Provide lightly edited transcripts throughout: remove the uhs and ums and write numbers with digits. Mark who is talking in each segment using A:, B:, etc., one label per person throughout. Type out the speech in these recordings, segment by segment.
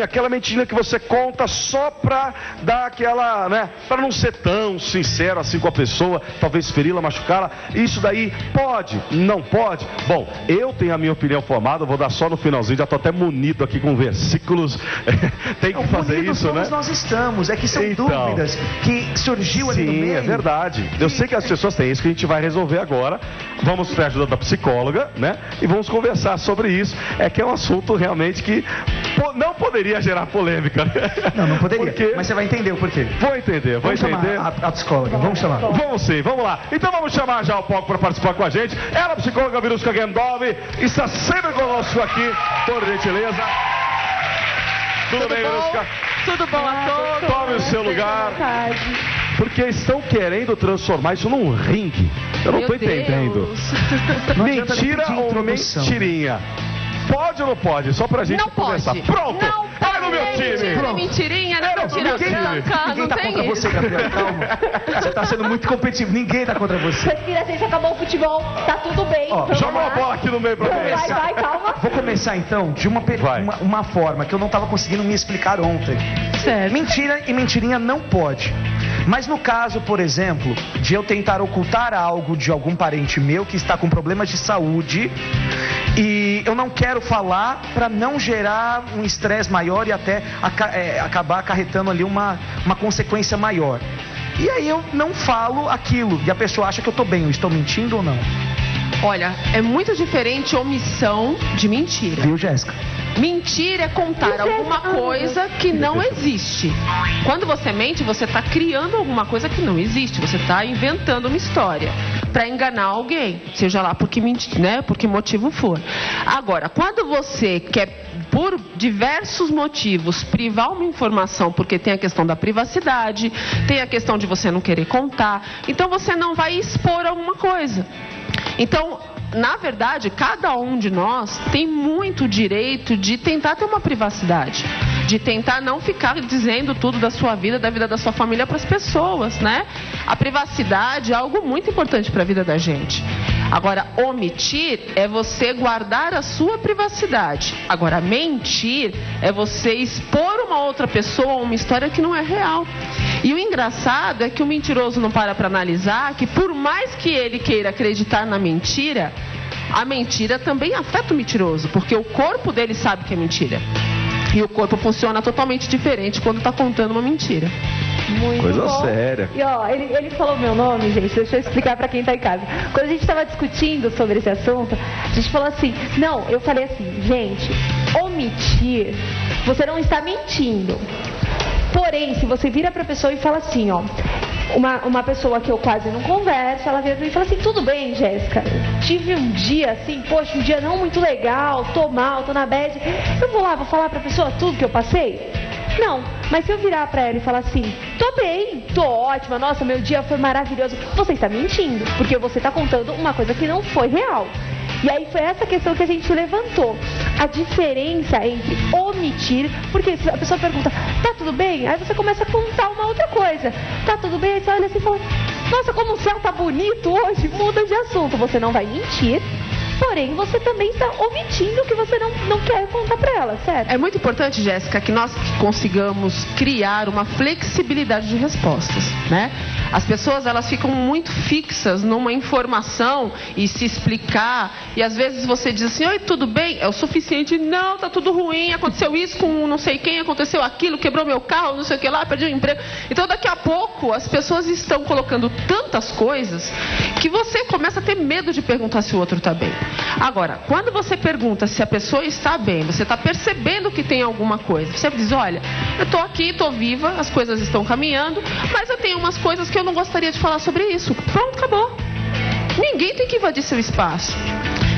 A: aquela mentirinha que você conta só pra dar aquela, né, pra não ser tão sincero assim com a pessoa, talvez feri-la, machucá-la. Isso daí pode? Não pode? Bom, eu tenho a minha opinião formada, vou dar só no finalzinho, já tô até munido aqui com versículos. Tem que fazer isso, né?
B: Nós estamos, é que são dúvidas que surgiu ali no meio.
A: Sim, é verdade. Eu sei que as pessoas têm isso, que a gente vai resolver agora. Vamos ter a ajuda da psicóloga, né? E vamos conversar sobre isso. É que é um assunto realmente que não poderia gerar polêmica.
B: Não poderia. Mas você vai entender o porquê.
A: Vou entender.
B: Vamos chamar a psicóloga, vamos chamar.
A: Vamos sim, vamos lá. Então vamos chamar já o palco para participar com a gente. Ela, a psicóloga Viruska Gendov, está sempre conosco aqui, por gentileza. Tudo bem, Viruska?
C: Tudo bom a todos?
A: Tome o seu lugar. Porque estão querendo transformar isso num ringue. Eu não estou entendendo. Mentira ou mentirinha? Pode ou não pode? Só pra gente
C: não
A: começar.
C: Pode.
A: Pronto!
C: Não
A: Era no meu time!
C: Mentira, mentirinha, não mentira branca.
B: Ninguém tá contra você, Gabriel. Calma. Você tá sendo muito competitivo. Ninguém tá contra você.
D: Respira, gente, acabou o futebol. Tá tudo bem.
A: Joga uma bola aqui no meio pra mim.
D: Vai, calma.
B: Vou começar então de uma forma que eu não tava conseguindo me explicar ontem.
C: Certo.
B: Mentira e mentirinha não pode. Mas no caso, por exemplo, de eu tentar ocultar algo de algum parente meu que está com problemas de saúde e eu não quero falar para não gerar um estresse maior e até acabar acarretando ali uma consequência maior. E aí eu não falo aquilo e a pessoa acha que eu estou bem, eu estou mentindo ou não?
C: Olha, é muito diferente omissão de mentira.
B: Viu, Jéssica?
C: Mentir é contar alguma coisa que não existe. Quando você mente, você está criando alguma coisa que não existe. Você está inventando uma história para enganar alguém, seja lá por que motivo for. Agora, quando você quer, por diversos motivos, privar uma informação, porque tem a questão da privacidade, tem a questão de você não querer contar, então você não vai expor alguma coisa. Então, na verdade, cada um de nós tem muito direito de tentar ter uma privacidade, de tentar não ficar dizendo tudo da sua vida, da vida da sua família para as pessoas, né? A privacidade é algo muito importante para a vida da gente. Agora, omitir é você guardar a sua privacidade. Agora, mentir é você expor uma outra pessoa uma história que não é real. E o engraçado é que o mentiroso não para analisar que por mais que ele queira acreditar na mentira, a mentira também afeta o mentiroso, porque o corpo dele sabe que é mentira. E o corpo funciona totalmente diferente quando está contando uma mentira.
D: Muito
A: Coisa
D: bom.
A: séria.
D: E ó, ele falou meu nome, gente, deixa eu explicar pra quem tá em casa. Quando a gente tava discutindo sobre esse assunto, a gente falou assim, não, eu falei assim, gente, omitir, você não está mentindo. Porém, se você vira pra pessoa e fala assim, ó, uma pessoa que eu quase não converso, ela vira pra mim e fala assim, tudo bem, Jéssica, tive um dia assim, poxa, um dia não muito legal, tô mal, tô na bad, eu vou lá, vou falar pra pessoa tudo que eu passei? Não, mas se eu virar pra ela e falar assim, tô bem, tô ótima, nossa, meu dia foi maravilhoso, você está mentindo, porque você está contando uma coisa que não foi real. E aí foi essa questão que a gente levantou, a diferença entre omitir, porque a pessoa pergunta, tá tudo bem? Aí você começa a contar uma outra coisa, tá tudo bem? Aí você olha assim e fala, nossa, como o céu tá bonito hoje, muda de assunto, você não vai mentir. Porém, você também está omitindo o que você não quer contar para ela, certo?
C: É muito importante, Jéssica, que nós consigamos criar uma flexibilidade de respostas, né? As pessoas, elas ficam muito fixas numa informação e se explicar, e às vezes você diz assim, oi, tudo bem? É o suficiente? Não, tá tudo ruim, aconteceu isso com não sei quem, aconteceu aquilo, quebrou meu carro, não sei o que lá, perdi o emprego. Então, daqui a pouco, as pessoas estão colocando tantas coisas que você começa a ter medo de perguntar se o outro tá bem. Agora, quando você pergunta se a pessoa está bem, você está percebendo que tem alguma coisa, você diz, olha, eu estou aqui, estou viva, as coisas estão caminhando, mas eu tenho umas coisas que eu não gostaria de falar sobre isso. Pronto, acabou. Ninguém tem que invadir seu espaço.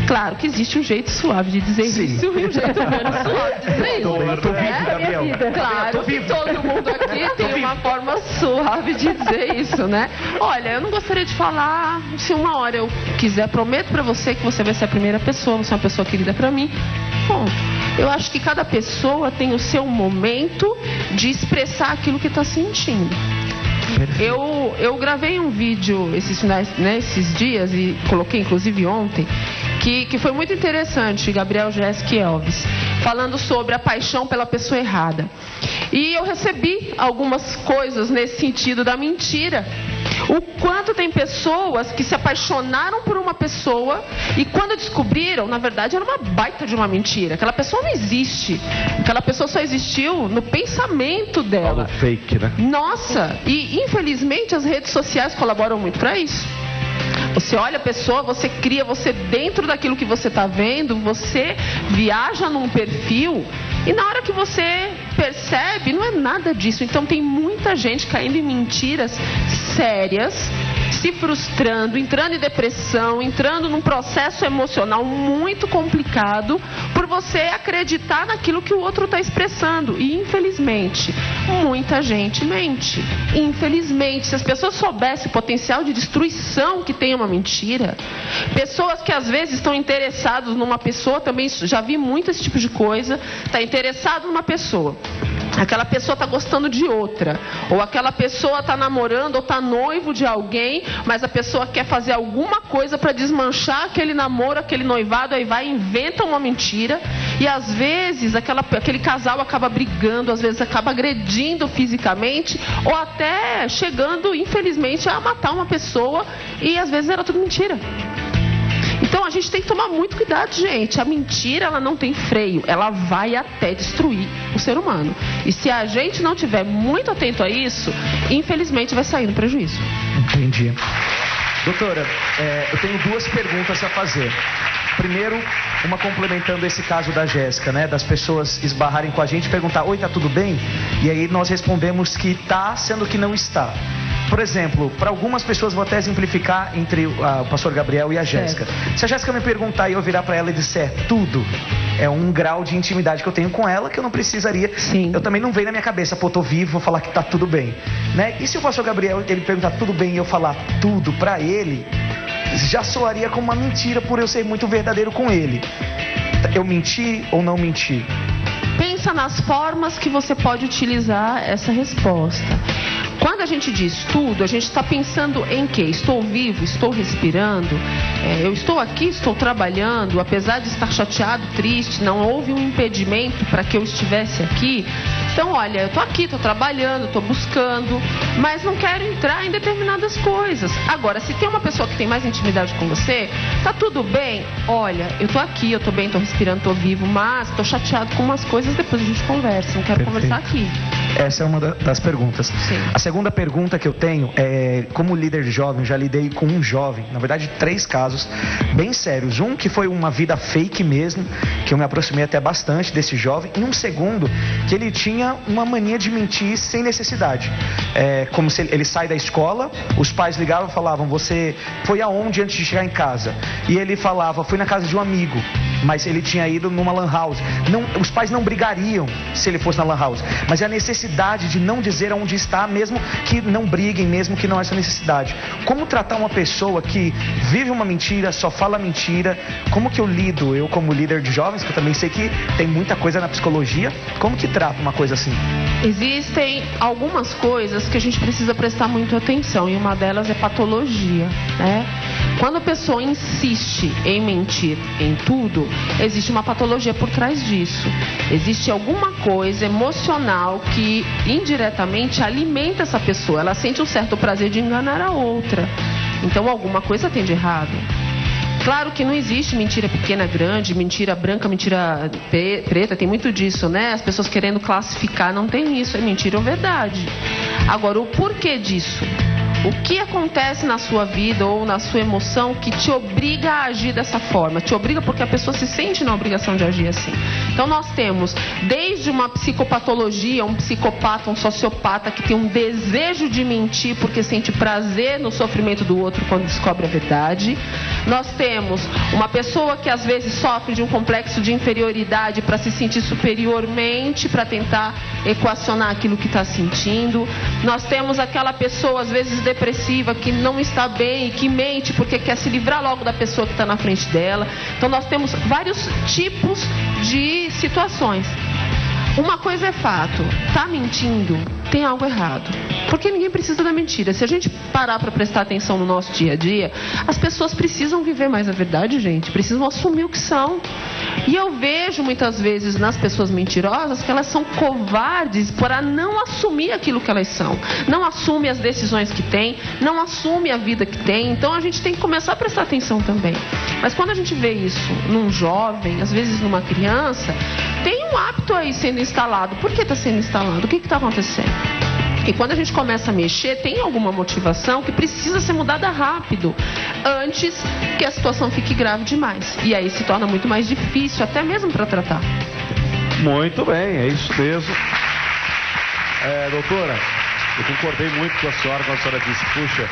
C: Claro que existe um jeito suave de dizer isso e um jeito menos suave de dizer isso.
B: Eu tô vivo, Gabriel.
C: Claro que todo mundo aqui tem uma forma suave de dizer isso, né? Olha, eu não gostaria de falar, se uma hora eu quiser, prometo pra você que você vai ser a primeira pessoa, você é uma pessoa querida pra mim. Bom, eu acho que cada pessoa tem o seu momento de expressar aquilo que tá sentindo. Eu gravei um vídeo esses dias e coloquei inclusive ontem, que foi muito interessante, Gabriel, Jéssica e Elvis. falando sobre a paixão pela pessoa errada. E eu recebi algumas coisas nesse sentido da mentira. O quanto tem pessoas que se apaixonaram por uma pessoa e quando descobriram, na verdade era uma baita de uma mentira. Aquela pessoa não existe. Aquela pessoa só existiu no pensamento dela.
A: Algo fake, né?
C: Nossa, e infelizmente as redes sociais colaboram muito para isso. Você olha a pessoa, você cria, você dentro daquilo que você está vendo, você viaja num perfil e na hora que você percebe, não é nada disso. Então tem muita gente caindo em mentiras sérias, se frustrando, entrando em depressão, entrando num processo emocional muito complicado por você acreditar naquilo que o outro está expressando. E infelizmente, muita gente mente. Infelizmente, se as pessoas soubessem o potencial de destruição que tem uma mentira, pessoas que às vezes estão interessadas numa pessoa, também já vi muito esse tipo de coisa, está interessado numa pessoa. Aquela pessoa está gostando de outra, ou aquela pessoa está namorando ou está noivo de alguém, mas a pessoa quer fazer alguma coisa para desmanchar aquele namoro, aquele noivado, aí vai e inventa uma mentira, e às vezes aquele casal acaba brigando, às vezes acaba agredindo fisicamente, ou até chegando, infelizmente, a matar uma pessoa, e às vezes era tudo mentira. Então a gente tem que tomar muito cuidado, gente. A mentira, ela não tem freio. Ela vai até destruir o ser humano. E se a gente não tiver muito atento a isso, infelizmente vai sair no prejuízo.
B: Entendi. Doutora, eu tenho duas perguntas a fazer. Primeiro, uma complementando esse caso da Jéssica, né? Das pessoas esbarrarem com a gente e perguntar: oi, tá tudo bem? E aí nós respondemos que tá, sendo que não está. Por exemplo, para algumas pessoas, vou até exemplificar entre o pastor Gabriel e a Jéssica. Se a Jéssica me perguntar e eu virar para ela e disser tudo, é um grau de intimidade que eu tenho com ela que eu não precisaria.
C: Sim.
B: Eu também não venho na minha cabeça, pô, tô vivo, vou falar que tá tudo bem, né? E se o pastor Gabriel ele perguntar tudo bem e eu falar tudo para ele, já soaria como uma mentira por eu ser muito verdadeiro com ele. Eu menti ou não menti?
C: Pensa nas formas que você pode utilizar essa resposta. Quando a gente diz tudo, a gente está pensando em quê? Estou vivo? Estou respirando? Eu estou aqui? Estou trabalhando? Apesar de estar chateado, triste, não houve um impedimento para que eu estivesse aqui? Então, olha, eu estou aqui, estou trabalhando, estou buscando, mas não quero entrar em determinadas coisas. Agora, se tem uma pessoa que tem mais intimidade com você, tá tudo bem? Olha, eu estou aqui, eu estou bem, estou respirando, estou vivo, mas estou chateado com umas coisas, depois a gente conversa, não quero conversar aqui.
B: Essa é uma das perguntas.
C: Sim.
B: A segunda pergunta que eu tenho é, como líder de jovem, já lidei com um jovem, na verdade 3 casos bem sérios. Um que foi uma vida fake mesmo, que eu me aproximei até bastante desse jovem, e um segundo que ele tinha uma mania de mentir sem necessidade. Como se ele sai da escola, os pais ligavam e falavam: você foi aonde antes de chegar em casa? E ele falava: fui na casa de um amigo, mas ele tinha ido numa lan house. Não, os pais não brigariam se ele fosse na lan house, mas é a necessidade de não dizer onde está, mesmo que não briguem, mesmo que não haja necessidade. Como tratar uma pessoa que vive uma mentira, só fala mentira? Como que eu lido, eu como líder de jovens, que eu também sei que tem muita coisa na psicologia, como que trata uma coisa assim?
C: Existem algumas coisas que a gente precisa prestar muito atenção, e uma delas é patologia, né? Quando a pessoa insiste em mentir em tudo, existe uma patologia por trás disso. Existe alguma coisa emocional que indiretamente alimenta essa pessoa. Ela sente um certo prazer de enganar a outra. Então alguma coisa tem de errado. Claro que não existe mentira pequena, grande, mentira branca, mentira preta, tem muito disso, né? As pessoas querendo classificar, não tem isso, é mentira ou verdade. Agora, o porquê disso? O que acontece na sua vida ou na sua emoção que te obriga a agir dessa forma? Te obriga porque a pessoa se sente na obrigação de agir assim. Então nós temos desde uma psicopatologia, um psicopata, um sociopata que tem um desejo de mentir porque sente prazer no sofrimento do outro quando descobre a verdade. Nós temos uma pessoa que às vezes sofre de um complexo de inferioridade para se sentir superiormente, para tentar equacionar aquilo que está sentindo. Nós temos aquela pessoa às vezes depressiva que não está bem e que mente porque quer se livrar logo da pessoa que está na frente dela. Então nós temos vários tipos de situações. Uma coisa é fato, tá mentindo, tem algo errado. Porque ninguém precisa da mentira. Se a gente parar para prestar atenção no nosso dia a dia, as pessoas precisam viver mais a verdade, gente. Precisam assumir o que são. E eu vejo muitas vezes nas pessoas mentirosas que elas são covardes para não assumir aquilo que elas são. Não assumem as decisões que têm, não assumem a vida que têm. Então a gente tem que começar a prestar atenção também. Mas quando a gente vê isso num jovem, às vezes numa criança, tem um hábito aí sendo instalado. Por que está sendo instalado? O que está acontecendo? E quando a gente começa a mexer, tem alguma motivação que precisa ser mudada rápido, antes que a situação fique grave demais. E aí se torna muito mais difícil, até mesmo para tratar.
A: Muito bem, é isso mesmo. Doutora, eu concordei muito com a senhora quando a senhora disse, puxa,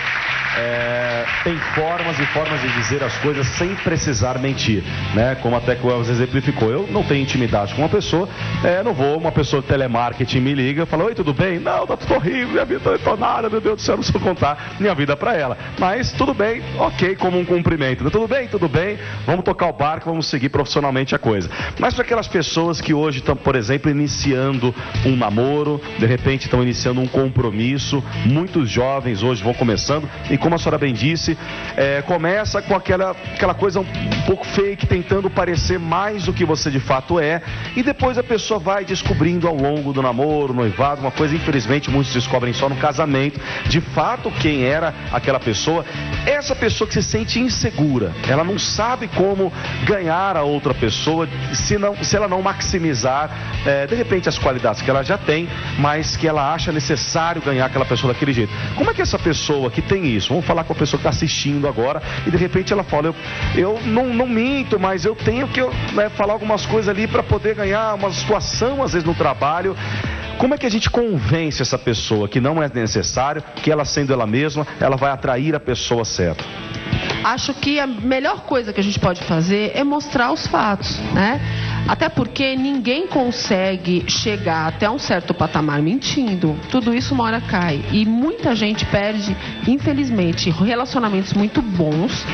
A: tem formas e formas de dizer as coisas sem precisar mentir, né? Como até que o Elvis exemplificou. Eu não tenho intimidade com uma pessoa, não vou, uma pessoa de telemarketing me liga, fala, oi, tudo bem? Não, tá tudo horrível, minha vida tá detonada, meu Deus do céu, não sei contar minha vida pra ela. Mas tudo bem, ok, como um cumprimento. Tudo bem, vamos tocar o barco, vamos seguir profissionalmente a coisa. Mas para aquelas pessoas que hoje estão, por exemplo, iniciando um namoro, de repente estão iniciando um compromisso, muitos jovens hoje vão começando, e como a senhora bem disse, começa com aquela coisa um pouco fake, tentando parecer mais do que você de fato é, e depois a pessoa vai descobrindo ao longo do namoro, noivado, uma coisa, infelizmente, muitos descobrem só no casamento, de fato quem era aquela pessoa. Essa pessoa que se sente insegura, ela não sabe como ganhar a outra pessoa, se ela não maximizar, de repente, as qualidades que ela já tem, mas que ela acha necessário ganhar aquela pessoa daquele jeito. Como é que essa pessoa que tem isso, vamos falar com a pessoa que está assistindo agora, e de repente ela fala, eu não minto, mas eu tenho que falar algumas coisas ali para poder ganhar uma situação, às vezes no trabalho. Como é que a gente convence essa pessoa que não é necessário, que ela sendo ela mesma, ela vai atrair a pessoa certa?
C: Acho que a melhor coisa que a gente pode fazer é mostrar os fatos, né? Até porque ninguém consegue chegar até um certo patamar mentindo. Tudo isso uma hora cai. E muita gente perde, infelizmente, relacionamentos muito bons,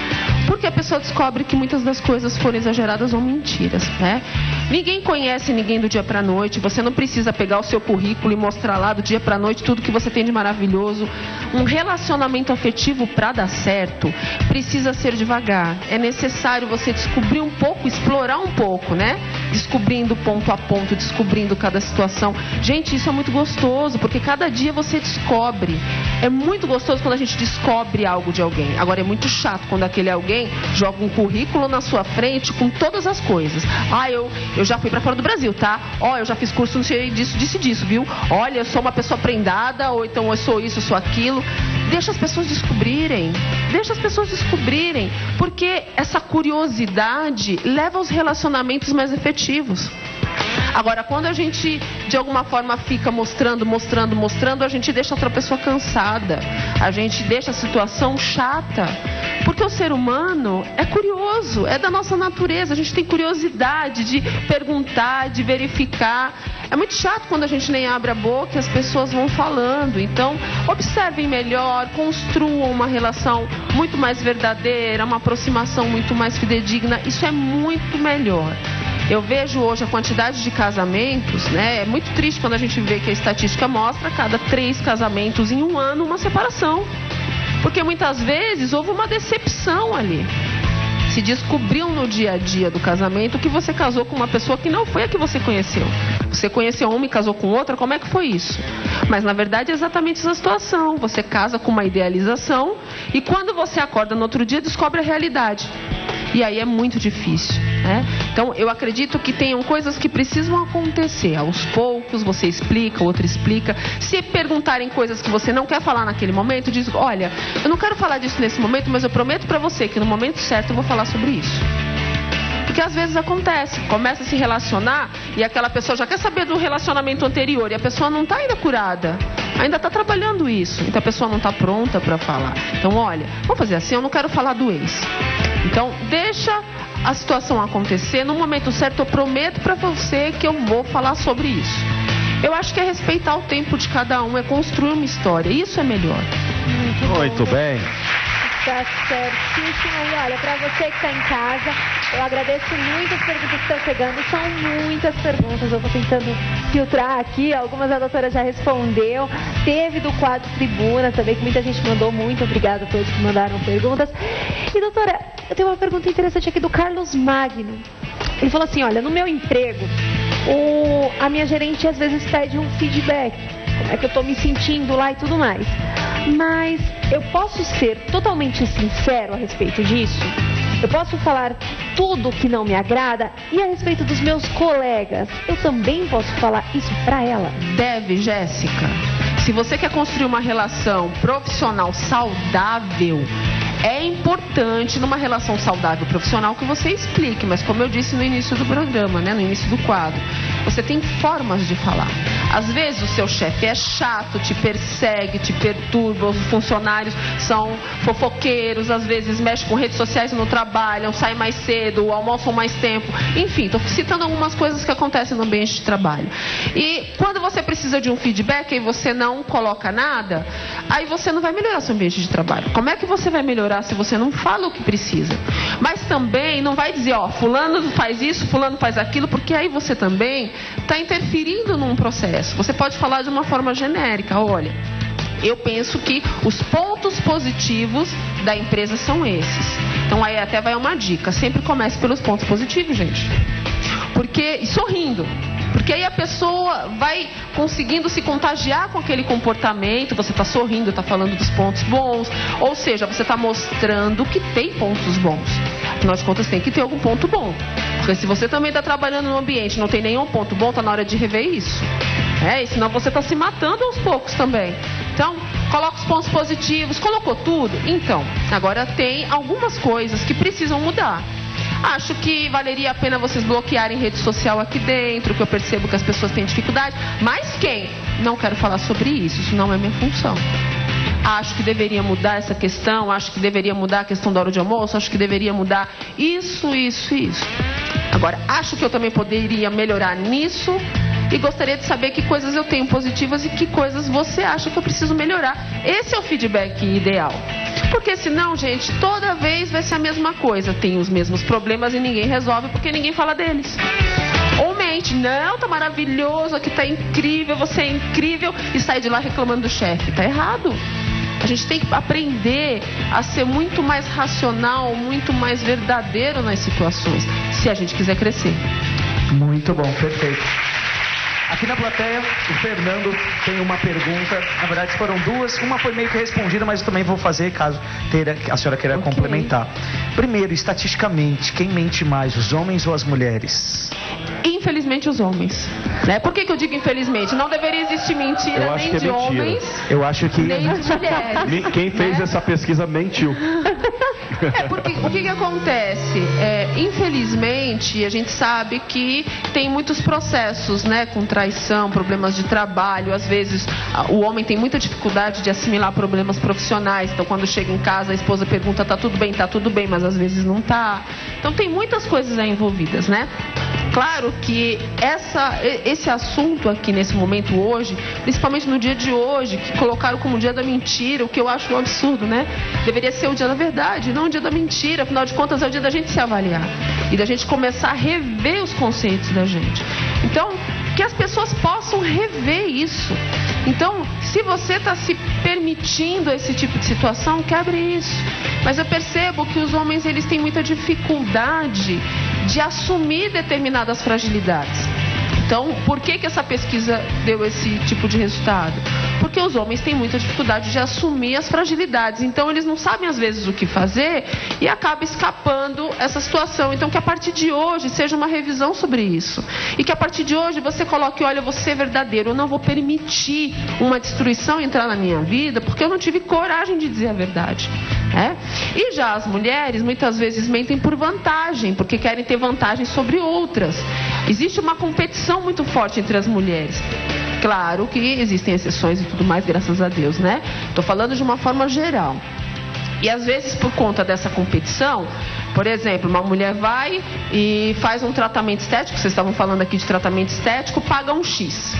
C: porque a pessoa descobre que muitas das coisas foram exageradas ou mentiras, né? Ninguém conhece ninguém do dia pra noite. Você não precisa pegar o seu currículo e mostrar lá do dia pra noite tudo que você tem de maravilhoso. Um relacionamento afetivo pra dar certo precisa ser devagar. É necessário você descobrir um pouco, explorar um pouco, né? Descobrindo ponto a ponto, descobrindo cada situação. Gente, isso é muito gostoso, porque cada dia você descobre. É muito gostoso quando a gente descobre algo de alguém. Agora é muito chato quando aquele alguém joga um currículo na sua frente com todas as coisas. Eu já fui pra fora do Brasil, tá? Eu já fiz curso disso, viu? Olha, eu sou uma pessoa prendada, ou então eu sou isso, eu sou aquilo. Deixa as pessoas descobrirem. Porque essa curiosidade leva aos relacionamentos mais efetivos. Agora, quando a gente, de alguma forma, fica mostrando, a gente deixa outra pessoa cansada. A gente deixa a situação chata. Porque o ser humano é curioso, é da nossa natureza. A gente tem curiosidade de perguntar, de verificar. É muito chato quando a gente nem abre a boca e as pessoas vão falando. Então, observem melhor, construam uma relação muito mais verdadeira, uma aproximação muito mais fidedigna. Isso é muito melhor. Eu vejo hoje a quantidade de casamentos, né? É muito triste quando a gente vê que a estatística mostra a cada 3 casamentos em um ano uma separação. Porque muitas vezes houve uma decepção ali. Se descobriu no dia a dia do casamento que você casou com uma pessoa que não foi a que você conheceu. Você conheceu uma e casou com outra, como é que foi isso? Mas na verdade é exatamente essa situação. Você casa com uma idealização e quando você acorda no outro dia descobre a realidade. E aí é muito difícil, né? Então eu acredito que tenham coisas que precisam acontecer. Aos poucos você explica, o outro explica. Se perguntarem coisas que você não quer falar naquele momento, diz, olha, eu não quero falar disso nesse momento, mas eu prometo pra você que no momento certo eu vou falar sobre isso. Porque às vezes acontece, começa a se relacionar e aquela pessoa já quer saber do relacionamento anterior e a pessoa não está ainda curada, ainda está trabalhando isso, então a pessoa não está pronta para falar. Então olha, vamos fazer assim, eu não quero falar do ex. Então deixa a situação acontecer, no momento certo eu prometo para você que eu vou falar sobre isso. Eu acho que é respeitar o tempo de cada um, é construir uma história, isso é melhor.
A: Muito bem.
D: Tá certíssimo. E olha, pra você que tá em casa, eu agradeço muito as perguntas que estão chegando. São muitas perguntas, eu tô tentando filtrar aqui. Algumas a doutora já respondeu. Teve do quadro Tribuna também, que muita gente mandou. Muito obrigada a todos que mandaram perguntas. E doutora, eu tenho uma pergunta interessante aqui do Carlos Magno. Ele falou assim, olha, no meu emprego, a minha gerente às vezes pede um feedback. Como é que eu tô me sentindo lá e tudo mais. Mas eu posso ser totalmente sincero a respeito disso? Eu posso falar tudo que não me agrada? E a respeito dos meus colegas, eu também posso falar isso pra ela?
C: Deve, Jéssica. Se você quer construir uma relação profissional saudável, é importante numa relação saudável profissional que você explique, mas como eu disse no início do programa, né, no início do quadro, você tem formas de falar. Às vezes o seu chefe é chato, te persegue, te perturba, os funcionários são fofoqueiros, às vezes mexe com redes sociais e não trabalham, saem mais cedo, almoçam mais tempo, enfim, estou citando algumas coisas que acontecem no ambiente de trabalho. E quando você precisa de um feedback e você não coloca nada, aí você não vai melhorar seu ambiente de trabalho. Como é que você vai melhorar se você não fala o que precisa? Mas também não vai dizer, ó, fulano faz isso, fulano faz aquilo, porque aí você também está interferindo num processo. Você pode falar de uma forma genérica, olha, eu penso que os pontos positivos da empresa são esses. Então aí até vai uma dica, sempre comece pelos pontos positivos, gente. E sorrindo. Porque aí a pessoa vai conseguindo se contagiar com aquele comportamento, você está sorrindo, está falando dos pontos bons, ou seja, você está mostrando que tem pontos bons. Afinal de contas, tem que ter algum ponto bom. Porque se você também está trabalhando no ambiente e não tem nenhum ponto bom, está na hora de rever isso. E senão você está se matando aos poucos também. Então, coloca os pontos positivos, colocou tudo? Então, agora tem algumas coisas que precisam mudar. Acho que valeria a pena vocês bloquearem rede social aqui dentro, que eu percebo que as pessoas têm dificuldade. Mas quem? Não quero falar sobre isso não é minha função. Acho que deveria mudar essa questão, acho que deveria mudar a questão da hora de almoço, acho que deveria mudar isso. Agora, acho que eu também poderia melhorar nisso e gostaria de saber que coisas eu tenho positivas e que coisas você acha que eu preciso melhorar. Esse é o feedback ideal. Porque senão, gente, toda vez vai ser a mesma coisa. Tem os mesmos problemas e ninguém resolve porque ninguém fala deles. Ou mente, não, tá maravilhoso, aqui tá incrível, você é incrível, e sai de lá reclamando do chefe. Tá errado. A gente tem que aprender a ser muito mais racional, muito mais verdadeiro nas situações, se a gente quiser crescer.
B: Muito bom, perfeito. Aqui na plateia, o Fernando tem uma pergunta. Na verdade, foram duas. Uma foi meio que respondida, mas eu também vou fazer, caso a senhora queira complementar. Primeiro, estatisticamente, quem mente mais, os homens ou as mulheres?
C: Infelizmente, os homens. Né? Por que eu digo infelizmente? Não deveria existir mentira nem de homens,
B: eu acho que
C: nem de mulheres.
A: Quem fez essa pesquisa mentiu.
C: Porque o que acontece? Infelizmente, a gente sabe que tem muitos processos, né, com traição, problemas de trabalho. Às vezes, o homem tem muita dificuldade de assimilar problemas profissionais. Então, quando chega em casa, a esposa pergunta, tá tudo bem, mas às vezes não tá. Então, tem muitas coisas aí envolvidas, né? Claro que esse assunto aqui nesse momento hoje, principalmente no dia de hoje, que colocaram como o dia da mentira, o que eu acho um absurdo, né? Deveria ser o dia da verdade, não o dia da mentira. Afinal de contas, é o dia da gente se avaliar e da gente começar a rever os conceitos da gente. Então, que as pessoas possam rever isso. Então, se você está se permitindo esse tipo de situação, quebre isso. Mas eu percebo que os homens, eles têm muita dificuldade de assumir determinadas fragilidades. Então, por que essa pesquisa deu esse tipo de resultado? Porque os homens têm muita dificuldade de assumir as fragilidades. Então, eles não sabem, às vezes, o que fazer e acaba escapando essa situação. Então, que a partir de hoje seja uma revisão sobre isso. E que a partir de hoje você coloque, olha, eu vou ser verdadeiro. Eu não vou permitir uma destruição entrar na minha vida porque eu não tive coragem de dizer a verdade. E já as mulheres, muitas vezes, mentem por vantagem, porque querem ter vantagem sobre outras. Existe uma competição muito forte entre as mulheres. Claro que existem exceções e tudo mais, graças a Deus, né? Estou falando de uma forma geral. E às vezes, por conta dessa competição, por exemplo, uma mulher vai e faz um tratamento estético, vocês estavam falando aqui de tratamento estético, paga um X.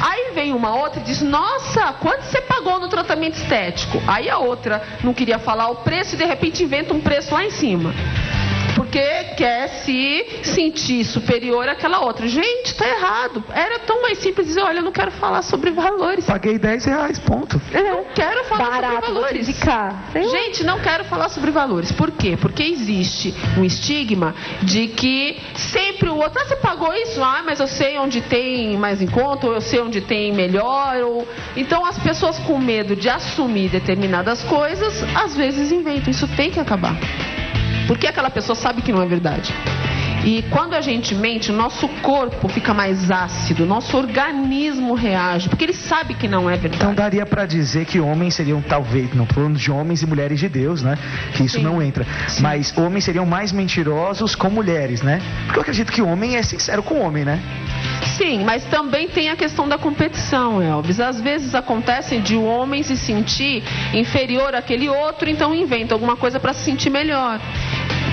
C: Aí vem uma outra e diz, nossa, quanto você pagou no tratamento estético? Aí a outra não queria falar o preço e de repente inventa um preço lá em cima. Porque quer se sentir superior àquela outra. Gente, tá errado. Era tão mais simples dizer, olha, eu não quero falar sobre valores.
B: Paguei R$10, ponto.
C: Não quero falar
D: Barato,
C: sobre valores.
D: vou
C: Gente, não quero falar sobre valores. Por quê? Porque existe um estigma de que sempre o outro, você pagou isso? Mas eu sei onde tem mais em conta, ou eu sei onde tem melhor. Então as pessoas com medo de assumir determinadas coisas, às vezes inventam. Isso tem que acabar. Porque aquela pessoa sabe que não é verdade. E quando a gente mente, o nosso corpo fica mais ácido, nosso organismo reage, porque ele sabe que não é verdade.
B: Então daria para dizer que homens seriam, talvez, não falando de homens e mulheres de Deus, né? Que isso não entra. Sim. Mas homens seriam mais mentirosos com mulheres, né? Porque eu acredito que homem é sincero com homem, né?
C: Sim, mas também tem a questão da competição, Elvis. Às vezes acontece de o homem se sentir inferior àquele outro, então inventa alguma coisa para se sentir melhor.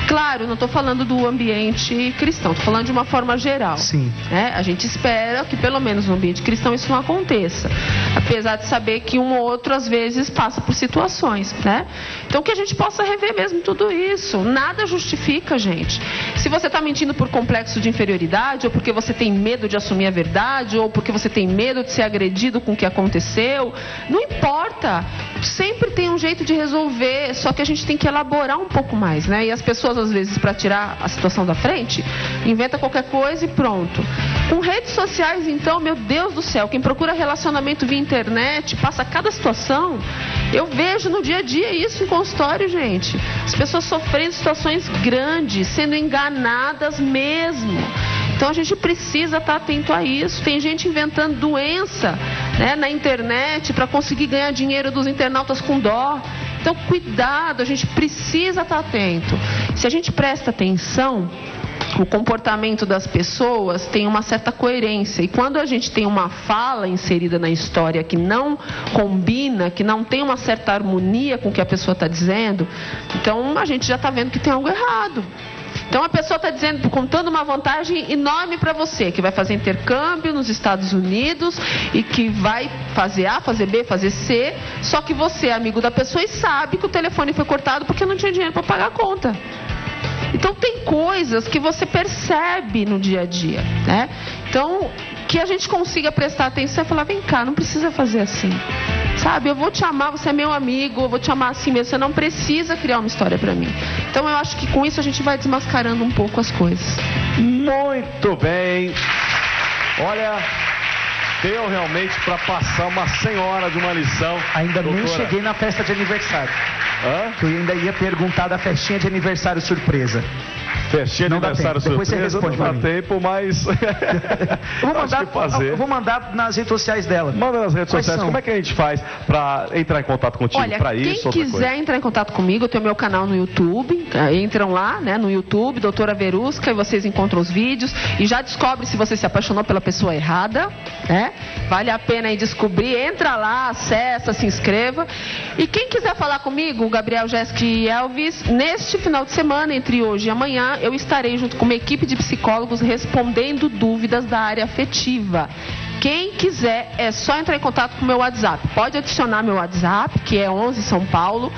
C: Claro, não estou falando do ambiente cristão, estou falando de uma forma geral.
B: Sim.
C: A gente espera que pelo menos no ambiente cristão isso não aconteça. Apesar de saber que um ou outro às vezes passa por situações, né? Então que a gente possa rever mesmo tudo isso. Nada justifica, gente. Se você está mentindo por complexo de inferioridade, ou porque você tem medo de assumir a verdade, ou porque você tem medo de ser agredido com o que aconteceu, não importa. Sempre tem um jeito de resolver, só que a gente tem que elaborar um pouco mais, né? E as pessoas às vezes, para tirar a situação da frente, inventa qualquer coisa e pronto. Com redes sociais, então, meu Deus do céu, quem procura relacionamento via internet, passa cada situação. Eu vejo no dia a dia isso em consultório, gente. As pessoas sofrendo situações grandes, sendo enganadas mesmo. Então a gente precisa estar atento a isso. Tem gente inventando doença, né, na internet para conseguir ganhar dinheiro dos internautas com dó. Então cuidado, a gente precisa estar atento. Se a gente presta atenção, o comportamento das pessoas tem uma certa coerência. E quando a gente tem uma fala inserida na história que não combina, que não tem uma certa harmonia com o que a pessoa está dizendo, então a gente já está vendo que tem algo errado. Então a pessoa está dizendo, contando uma vantagem enorme para você, que vai fazer intercâmbio nos Estados Unidos e que vai fazer A, fazer B, fazer C, só que você é amigo da pessoa e sabe que o telefone foi cortado porque não tinha dinheiro para pagar a conta. Então tem coisas que você percebe no dia a dia, né? Então que a gente consiga prestar atenção e falar, vem cá, não precisa fazer assim. Sabe, eu vou te amar, você é meu amigo, eu vou te amar assim mesmo, você não precisa criar uma história pra mim. Então eu acho que com isso a gente vai desmascarando um pouco as coisas.
A: Muito bem. Olha, deu realmente para passar uma senhora de uma lição.
B: Ainda
A: doutora.
B: nem cheguei na festa de aniversário. Que eu ainda ia perguntar da festinha de aniversário surpresa.
A: Festinha de aniversário
B: surpresa. Depois você responde
A: não dá tempo, mas
B: eu vou mandar nas redes sociais dela.
A: Manda nas redes sociais. Como é que a gente faz para entrar em contato contigo?
C: Olha,
A: para isso,
C: quem quiser entrar em contato comigo, eu tenho meu canal no YouTube. Entram lá, né, no YouTube, Doutora Verusca, e vocês encontram os vídeos e já descobre se você se apaixonou pela pessoa errada, né? Vale a pena aí descobrir. Entra lá, acessa, se inscreva. E quem quiser falar comigo, Gabriel, Jéssica e Elvis, neste final de semana, entre hoje e amanhã, eu estarei junto com uma equipe de psicólogos respondendo dúvidas da área afetiva. Quem quiser, é só entrar em contato com o meu WhatsApp. Pode adicionar meu WhatsApp, que é 11 São Paulo,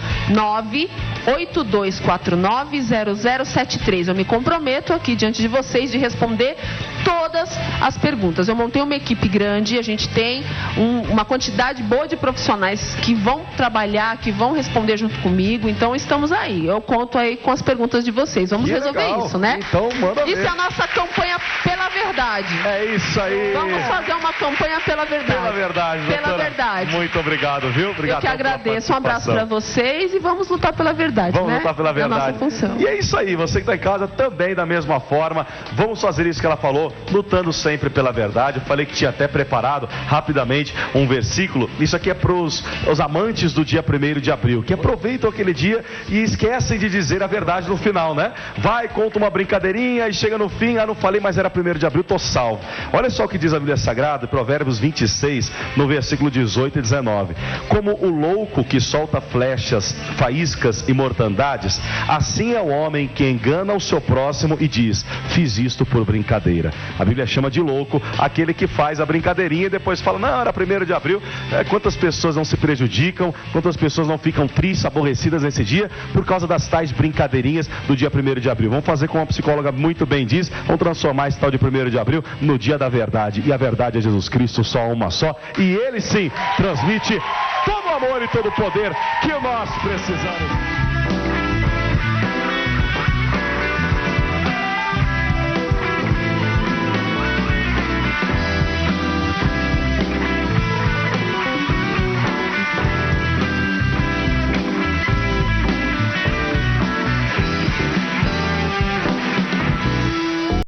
C: 982490073. Eu me comprometo aqui diante de vocês de responder todas as perguntas. Eu montei uma equipe grande, a gente tem uma quantidade boa de profissionais que vão trabalhar, que vão responder junto comigo. Então estamos aí. Eu conto aí com as perguntas de vocês. Vamos resolver legal. Isso, né?
A: Então manda ver.
C: Isso é a nossa campanha pela verdade.
A: É isso aí.
C: Vamos fazer uma campanha pela verdade.
A: Pela verdade, doutora.
C: Pela verdade.
A: Muito obrigado, viu? Obrigado.
C: Eu que agradeço. Um abraço para vocês e vamos lutar pela verdade,
A: Vamos lutar pela verdade.
C: É a nossa função.
A: E é isso aí. Você que está em casa também da mesma forma. Vamos fazer isso que ela falou, lutando sempre pela verdade. Eu falei que tinha até preparado rapidamente um versículo. Isso aqui é para os amantes do dia 1º de abril, que aproveitam aquele dia e esquecem de dizer a verdade no final, né? Vai, conta uma brincadeirinha e chega no fim, não falei, mas era 1º de abril, tô salvo. Olha só o que diz a Bíblia Sagrada. em Provérbios 26, no versículo 18 e 19. Como o louco que solta flechas, faíscas e mortandades, assim é o homem que engana o seu próximo e diz: fiz isto por brincadeira. A Bíblia chama de louco aquele que faz a brincadeirinha e depois fala: não, era 1º de abril. Quantas pessoas não se prejudicam, quantas pessoas não ficam tristes, aborrecidas nesse dia por causa das tais brincadeirinhas do dia 1º de abril. Vamos fazer como a psicóloga muito bem diz, vamos transformar esse tal de 1º de abril no dia da verdade. E a verdade é Jesus Cristo, só uma só, e Ele sim transmite todo o amor e todo o poder que nós precisamos.